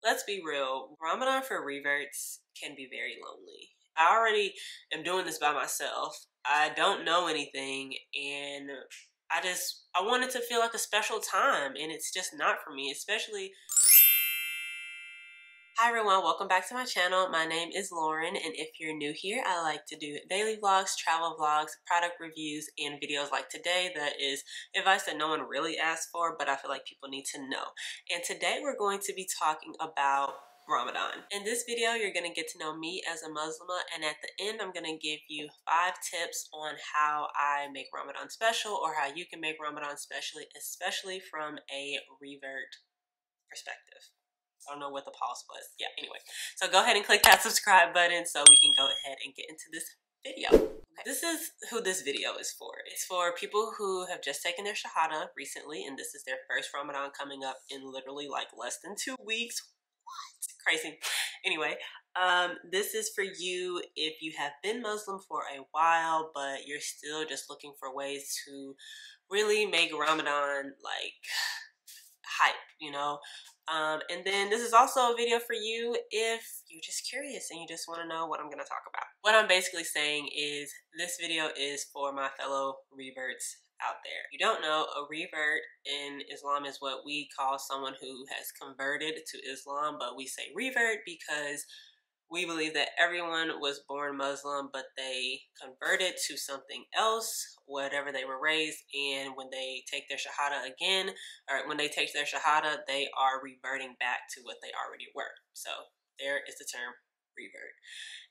Let's be real, Ramadan for reverts can be very lonely. I already am doing this by myself. I don't know anything, and I want it to feel like a special time, and it's just not for me, especially. Hi everyone, welcome back to my channel. My name is Lauren, and if you're new here, I like to do daily vlogs, travel vlogs, product reviews, and videos like today that is advice that no one really asked for, but I feel like people need to know. And today we're going to be talking about Ramadan. In this video, you're going to get to know me as a Muslimah, and at the end, I'm going to give you 5 tips on how I make Ramadan special, or how you can make Ramadan special, especially from a revert perspective. I don't know what the pause was. Yeah, anyway. So go ahead and click that subscribe button so we can go ahead and get into this video. Okay. This is who this video is for. It's for people who have just taken their Shahada recently, and this is their first Ramadan coming up in literally like less than 2 weeks. What? Crazy. Anyway, this is for you if you have been Muslim for a while, but you're still just looking for ways to really make Ramadan like hype, you know. And then this is also a video for you if you're just curious and you just want to know what I'm going to talk about. What I'm basically saying is this video is for my fellow reverts out there. If you don't know, a revert in Islam is what we call someone who has converted to Islam, but we say revert because we believe that everyone was born Muslim, but they converted to something else, whatever they were raised, and when they take their Shahada again, or when they take their Shahada, they are reverting back to what they already were. So there is the term revert.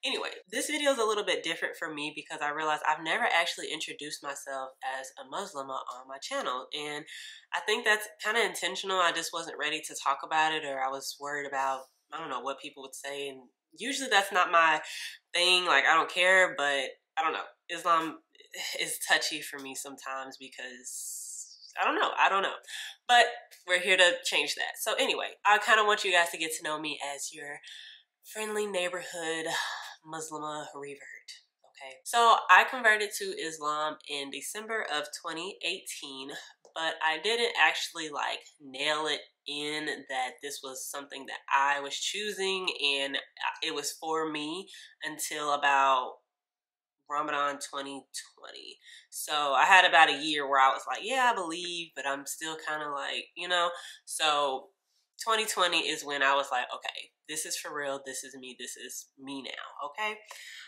Anyway, this video is a little bit different for me because I realized I've never actually introduced myself as a Muslimah on my channel, and I think that's kind of intentional. I just wasn't ready to talk about it, or I was worried about, I don't know, what people would say, and usually that's not my thing. Like, I don't care, but I don't know. Islam is touchy for me sometimes because I don't know. But we're here to change that. So anyway, I kind of want you guys to get to know me as your friendly neighborhood Muslimah revert. Okay. So I converted to Islam in December of 2018, but I didn't actually like nail it in that this was something that I was choosing and it was for me until about Ramadan 2020. So I had about a year where I was like, yeah, I believe, but I'm still kind of like, you know. So 2020 is when I was like, okay, this is for real. This is me now. Okay.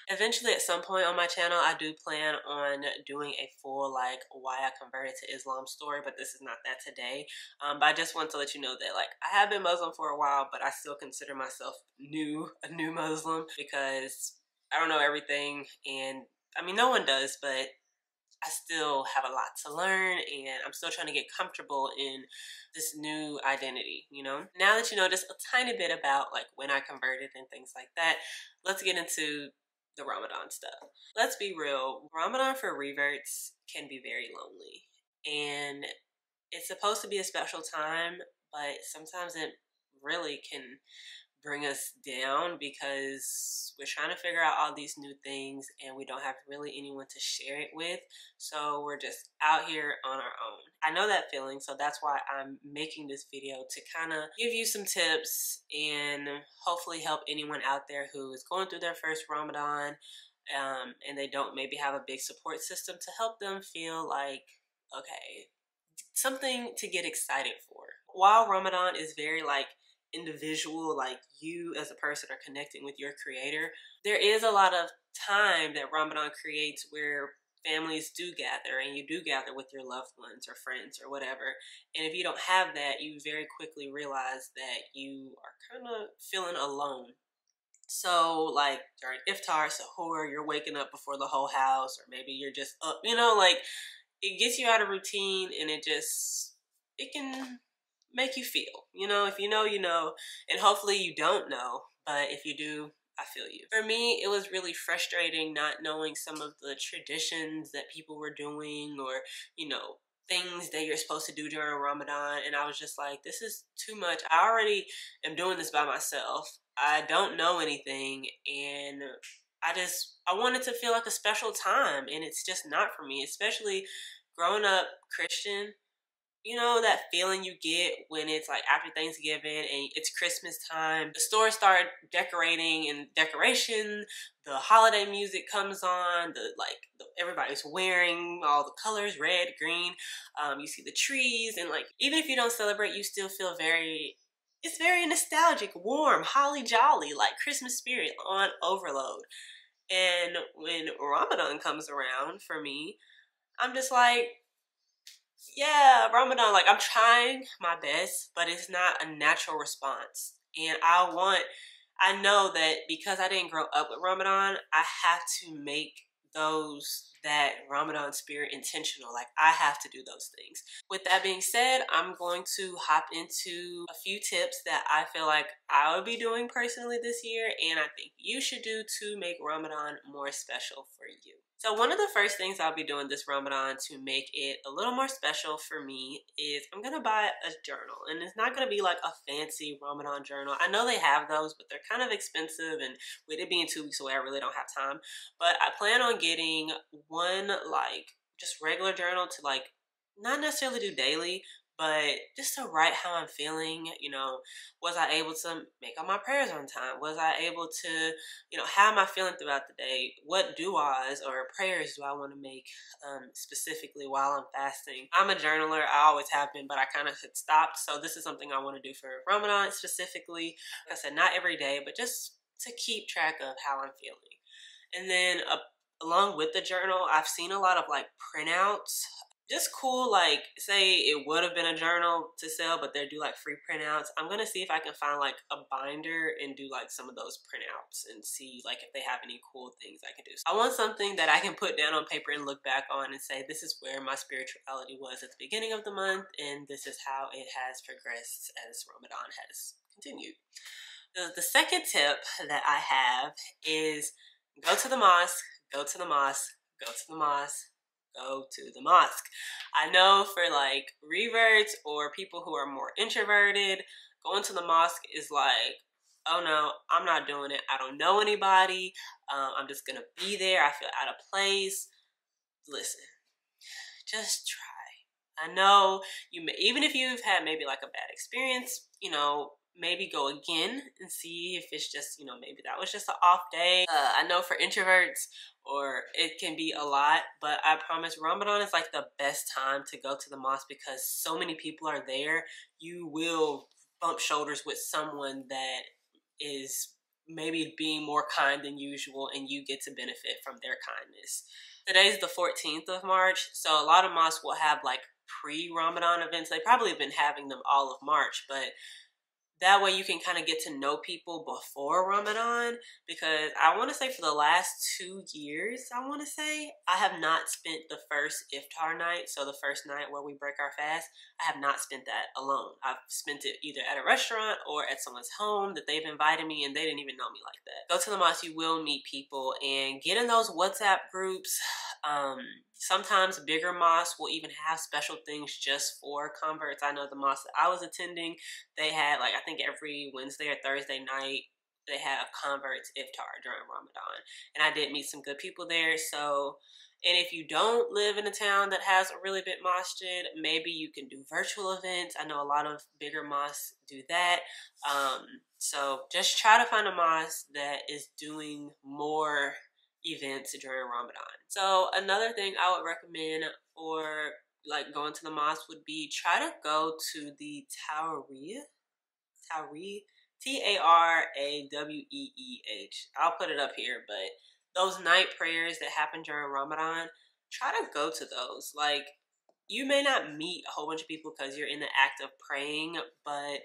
Eventually, at some point on my channel, I do plan on doing a full like why I converted to Islam story, but this is not that today. But I just want to let you know that like I have been Muslim for a while, but I still consider myself a new Muslim because I don't know everything, and I mean no one does, but I still have a lot to learn, and I'm still trying to get comfortable in this new identity, you know? Now that you know just a tiny bit about like when I converted and things like that, let's get into the Ramadan stuff. Let's be real, Ramadan for reverts can be very lonely, and it's supposed to be a special time, but sometimes it really can bring us down because we're trying to figure out all these new things and we don't have really anyone to share it with, so we're just out here on our own. I know that feeling, so that's why I'm making this video, to kind of give you some tips and hopefully help anyone out there who is going through their first Ramadan and they don't maybe have a big support system to help them feel like, okay, something to get excited for. While Ramadan is very like individual, like you as a person are connecting with your creator, there is a lot of time that Ramadan creates where families do gather, and you do gather with your loved ones or friends or whatever, and if you don't have that, you very quickly realize that you are kind of feeling alone. So like during iftar, sahur, you're waking up before the whole house, or maybe you're just up, you know, like it gets you out of routine, and it can make you feel, you know, if you know, you know, and hopefully you don't know, but if you do, I feel you. For me, it was really frustrating not knowing some of the traditions that people were doing, or, you know, things that you're supposed to do during Ramadan, and I was just like, this is too much. I already am doing this by myself. I don't know anything, and I want it to feel like a special time, and it's just not for me, especially growing up Christian. you know, that feeling you get when it's like after Thanksgiving and it's Christmas time. The stores start decorating and decoration. The holiday music comes on. Everybody's wearing all the colors, red, green. You see the trees, and like even if you don't celebrate, you still feel it's very nostalgic, warm, holly jolly, like Christmas spirit on overload. And when Ramadan comes around for me, I'm just like, yeah, Ramadan, like I'm trying my best, but it's not a natural response. And I know that because I didn't grow up with Ramadan, I have to make that Ramadan spirit intentional. Like I have to do those things. With that being said, I'm going to hop into a few tips that I feel like I would be doing personally this year, and I think you should do to make Ramadan more special for you. So one of the first things I'll be doing this Ramadan to make it a little more special for me is I'm going to buy a journal. And it's not going to be like a fancy Ramadan journal. I know they have those, but they're kind of expensive. And with it being 2 weeks away, I really don't have time. But I plan on getting one like just regular journal to like not necessarily do daily, but just to write how I'm feeling. You know, was I able to make all my prayers on time? Was I able to, you know, how am I feeling throughout the day? What du'as or prayers do I want to make specifically while I'm fasting? I'm a journaler. I always have been, but I kind of had stopped. So this is something I want to do for Ramadan specifically. Like I said, not every day, but just to keep track of how I'm feeling. And then along with the journal, I've seen a lot of like printouts. Just cool, like say it would have been a journal to sell, but they do like free printouts. I'm gonna see if I can find like a binder and do like some of those printouts and see like if they have any cool things I can do. So I want something that I can put down on paper and look back on and say, this is where my spirituality was at the beginning of the month, and this is how it has progressed as Ramadan has continued. The second tip that I have is go to the mosque, go to the mosque, go to the mosque, go to the mosque. I know for like reverts or people who are more introverted, going to the mosque is like, oh no, I'm not doing it. I don't know anybody. I'm just gonna be there. I feel out of place. Listen, just try. I know even if you've had maybe like a bad experience, you know, maybe go again and see if it's just, you know, maybe that was just an off day. I know for introverts, or it can be a lot, but I promise Ramadan is like the best time to go to the mosque because so many people are there. You will bump shoulders with someone that is maybe being more kind than usual, and you get to benefit from their kindness. Today's the 14th of March, so a lot of mosques will have like pre-Ramadan events. They probably have been having them all of March, but that way you can kind of get to know people before Ramadan, because I want to say for the last 2 years, I have not spent the first iftar night, so the first night where we break our fast, I have not spent that alone. I've spent it either at a restaurant or at someone's home that they've invited me, and they didn't even know me like that. Go to the mosque, you will meet people, and get in those WhatsApp groups. Sometimes bigger mosques will even have special things just for converts. I know the mosque that I was attending, they had like, I think every Wednesday or Thursday night, they have converts iftar during Ramadan. And I did meet some good people there. So, and if you don't live in a town that has a really big masjid, maybe you can do virtual events. I know a lot of bigger mosques do that. So just try to find a mosque that is doing more events during Ramadan. So another thing I would recommend for like going to the mosque would be try to go to the Tawreeh, T-A-R-A-W-E-E-H. I'll put it up here, but those night prayers that happen during Ramadan, try to go to those. Like, you may not meet a whole bunch of people because you're in the act of praying, but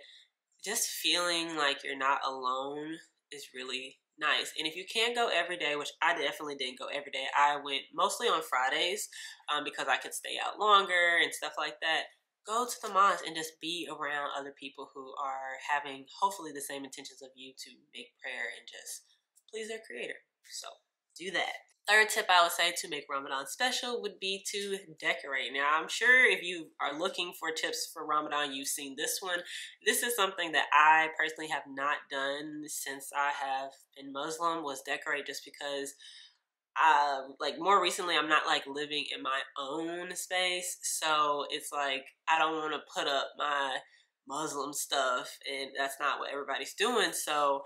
just feeling like you're not alone is really nice. And if you can't go every day, which I definitely didn't go every day, I went mostly on Fridays because I could stay out longer and stuff like that. Go to the mosque and just be around other people who are having hopefully the same intentions of you to make prayer and just please their creator. So do that. Third tip I would say to make Ramadan special would be to decorate. Now, I'm sure if you are looking for tips for Ramadan, you've seen this one. This is something that I personally have not done since I have been Muslim, was decorate, just because like more recently I'm not like living in my own space, so it's like I don't want to put up my Muslim stuff, and that's not what everybody's doing. So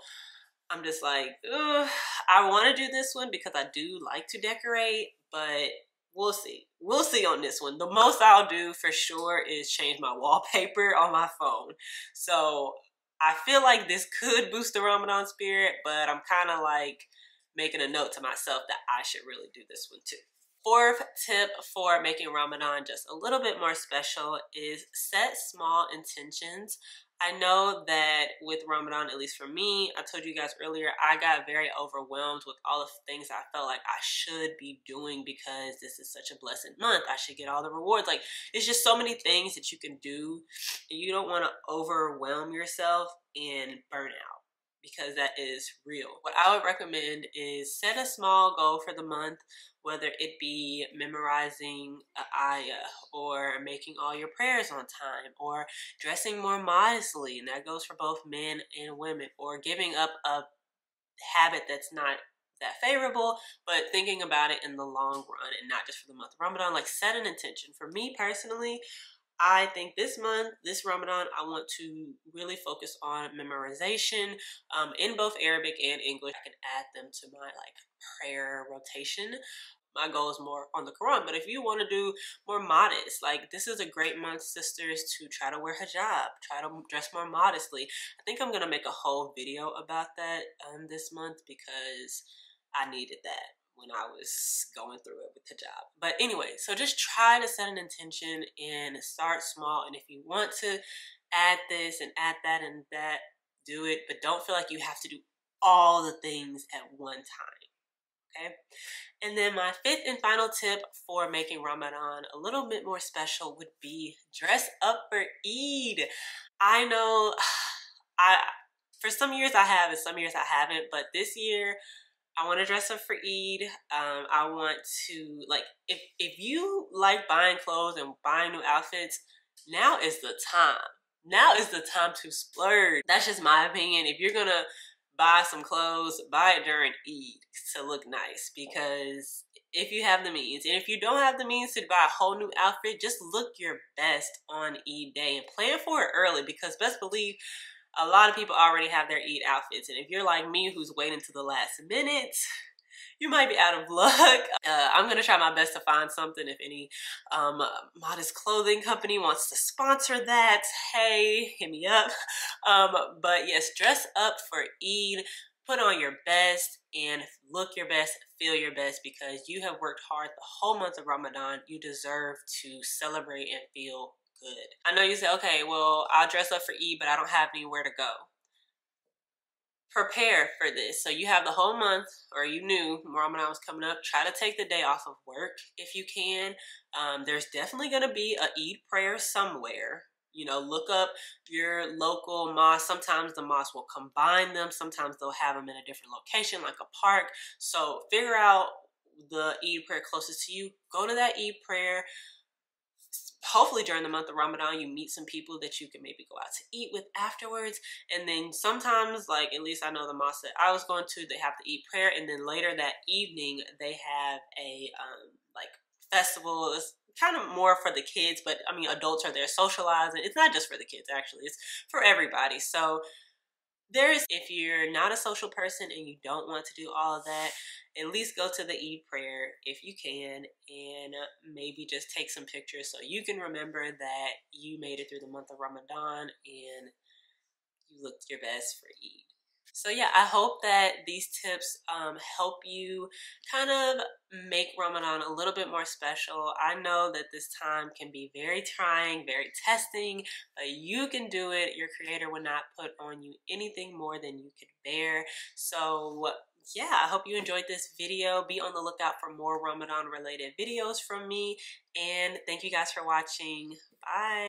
I'm just like, ugh, I want to do this one because I do like to decorate, but we'll see. We'll see on this one. The most I'll do for sure is change my wallpaper on my phone. So I feel like this could boost the Ramadan spirit, but I'm kind of like making a note to myself that I should really do this one too. Fourth tip for making Ramadan just a little bit more special is set small intentions. I know that with Ramadan, at least for me, I told you guys earlier, I got very overwhelmed with all the things I felt like I should be doing because this is such a blessed month. I should get all the rewards. Like, it's just so many things that you can do. You don't want to overwhelm yourself and burn out, because that is real. What I would recommend is set a small goal for the month, whether it be memorizing an ayah, or making all your prayers on time, or dressing more modestly, and that goes for both men and women, or giving up a habit that's not that favorable, but thinking about it in the long run and not just for the month of Ramadan. Like, set an intention. For me personally, I think this month, this Ramadan, I want to really focus on memorization in both Arabic and English. I can add them to my like prayer rotation. My goal is more on the Quran, but if you want to do more modest, like, this is a great month, sisters, to try to wear hijab, try to dress more modestly. I think I'm going to make a whole video about that this month because I needed that when I was going through it with hijab. But anyway, so just try to set an intention and start small. And if you want to add this and add that and that, do it. But don't feel like you have to do all the things at one time. Okay? And then my fifth and final tip for making Ramadan a little bit more special would be dress up for Eid. I know for some years I have and some years I haven't, but this year I want to dress up for Eid. I want to, like, if you like buying clothes and buying new outfits, now is the time. Now is the time to splurge. That's just my opinion. If you're gonna buy some clothes, buy it during Eid to look nice, because if you have the means, and if you don't have the means to buy a whole new outfit, just look your best on Eid day and plan for it early, because best believe a lot of people already have their Eid outfits. And if you're like me, who's waiting to the last minute, you might be out of luck. I'm going to try my best to find something. If any modest clothing company wants to sponsor that, hey, hit me up. But yes, dress up for Eid. Put on your best and look your best, feel your best, because you have worked hard the whole month of Ramadan. You deserve to celebrate and feel good. I know you say, okay, well, I'll dress up for Eid, but I don't have anywhere to go. Prepare for this. So you have the whole month, or you knew Ramadan was coming up. Try to take the day off of work if you can. There's definitely going to be a Eid prayer somewhere. You know, look up your local mosque. Sometimes the mosque will combine them. Sometimes they'll have them in a different location, like a park. So figure out the Eid prayer closest to you. Go to that Eid prayer. Hopefully during the month of Ramadan, you meet some people that you can maybe go out to eat with afterwards. And then sometimes, like, at least I know the mosque that I was going to, they have the Eid prayer. And then later that evening, they have a, like, festival. It's kind of more for the kids, but I mean, adults are there socializing. It's not just for the kids, actually. It's for everybody. So if you're not a social person and you don't want to do all of that, at least go to the Eid prayer if you can, and maybe just take some pictures so you can remember that you made it through the month of Ramadan and you looked your best for Eid. So yeah, I hope that these tips help you kind of make Ramadan a little bit more special. I know that this time can be very trying, very testing, but you can do it. Your Creator will not put on you anything more than you could bear. So yeah, I hope you enjoyed this video. Be on the lookout for more Ramadan related videos from me. And thank you guys for watching. Bye.